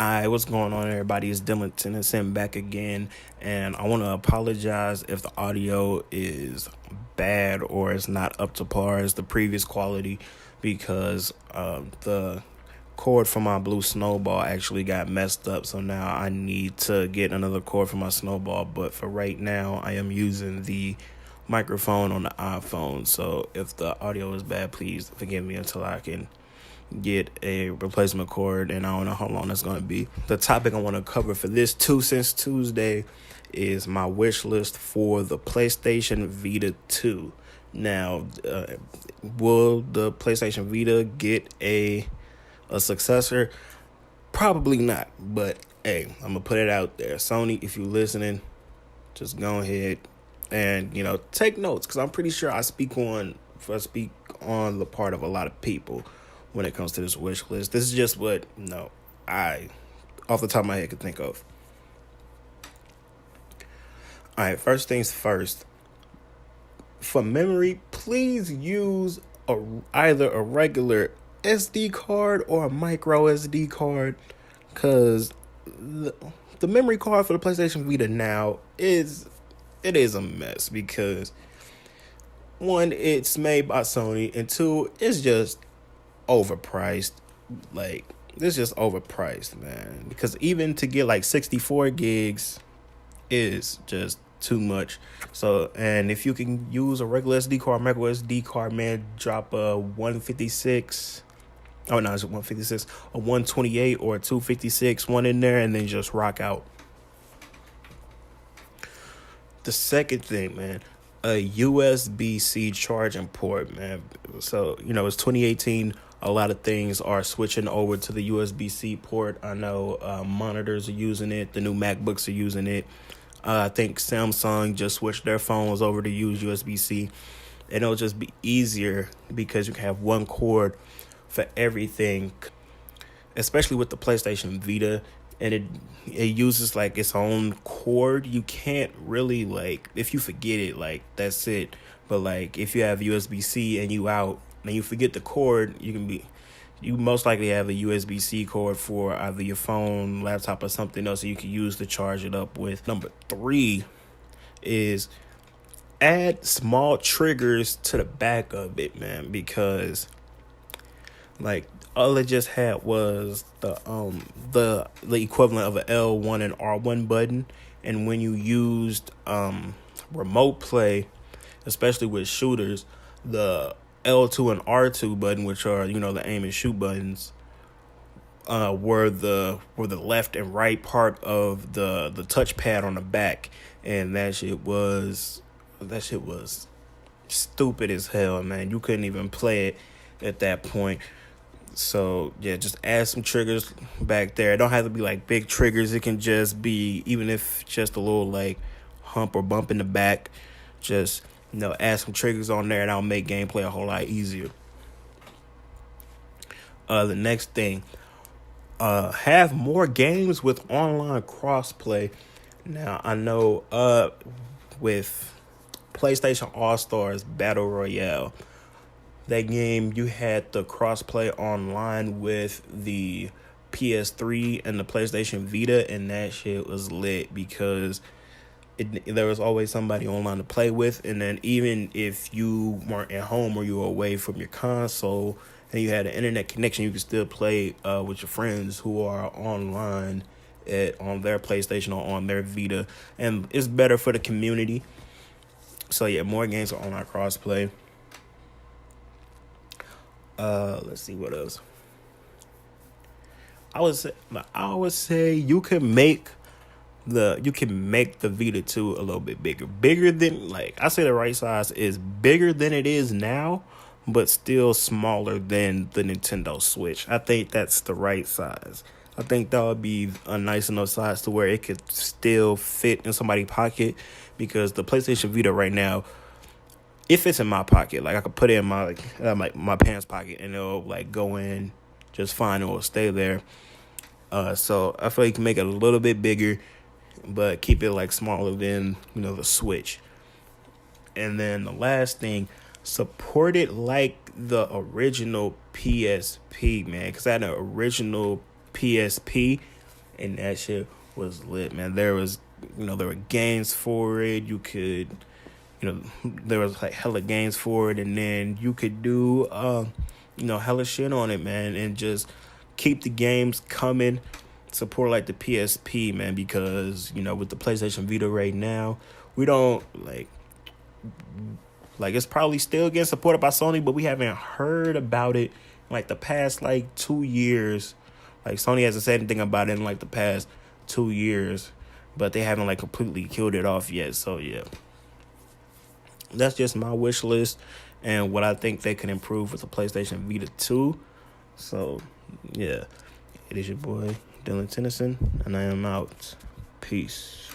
Hi, what's going on, everybody? It's Dylan Tennyson back again, and I want to apologize if the audio is bad or it's not up to par as the previous quality because the cord for my blue snowball actually got messed up, so now I need to get another cord for my snowball. But for right now, I am using the microphone on the iPhone, so if the audio is bad, please forgive me until I can get a replacement cord, and I don't know how long that's going to be. The topic I want to cover for this 2 Cents Tuesday is my wish list for the PlayStation Vita 2. Now, will the PlayStation Vita get a successor? Probably not, but hey, I'm going to put it out there. Sony, if you're listening, just go ahead and, take notes, because I'm pretty sure I speak on the part of a lot of people when it comes to this wish list. This is just what, I, off the top of my head, could think of. All right, first things first. For memory, please use either a regular SD card or a micro SD card, because the memory card for the PlayStation Vita now is a mess, because one, it's made by Sony, and two, it's just overpriced. Like, it's just overpriced, man, because even to get like 64 gigs is just too much. So, and if you can use a regular SD card, micro SD card, man, drop a 156, oh no, it's 156, a 128 or a 256 one in there, and then just rock out. The second thing, man, a USB-C charging port, man. So, it's 2018. A lot of things are switching over to the USB-C port. I know monitors are using it. The new MacBooks are using it. I think Samsung just switched their phones over to use USB-C. And it'll just be easier because you can have one cord for everything, especially with the PlayStation Vita. And it uses like its own cord. You can't really, like, if you forget it, like, that's it. But like, if you have USB-C and you out and you forget the cord, you most likely have a USB-C cord for either your phone, laptop, or something else that you can use to charge it up with. Number 3 is add small triggers to the back of it, man, because like all it just had was the equivalent of an L1 and R1 button, and when you used remote play, especially with shooters, the L2 and R2 button, which are the aim and shoot buttons, were the left and right part of the touchpad on the back, and that shit was stupid as hell, man. You couldn't even play it at that point. So yeah, just add some triggers back there. It don't have to be like big triggers. It can just be, even if just a little like hump or bump in the back, just add some triggers on there, and that'll make gameplay a whole lot easier. The next thing, have more games with online crossplay. Now, I know with PlayStation All-Stars Battle Royale, that game, you had the crossplay online with the PS3 and the PlayStation Vita, and that shit was lit because there was always somebody online to play with. And then even if you weren't at home or you were away from your console and you had an internet connection, you could still play with your friends who are online on their PlayStation or on their Vita. And it's better for the community. So yeah, more games are online crossplay. Let's see what else. I would say you can make the Vita 2 a little bit bigger than, like, I say the right size is bigger than it is now, but still smaller than the Nintendo Switch. I think that's the right size. I think that would be a nice enough size to where it could still fit in somebody's pocket, because the PlayStation Vita right now, if it's in my pocket, like I could put it in my pants pocket and it'll like go in just fine. It will stay there. So I feel like you can make it a little bit bigger, but keep it like smaller than the Switch. And then the last thing, support it like the original PSP, man. Because I had an original PSP and that shit was lit, man. There was, there were games for it. You could, there was like hella games for it, and then you could do, hella shit on it, man, and just keep the games coming. Support like the PSP, man, because with the PlayStation Vita right now, we don't like it's probably still getting supported by Sony, but we haven't heard about it in like the past 2 years. Like Sony hasn't said anything about it in like the past 2 years, but they haven't like completely killed it off yet. So yeah, that's just my wish list and what I think they can improve with the PlayStation Vita 2. So yeah, it is your boy Dylan Tennyson, and I am out. Peace.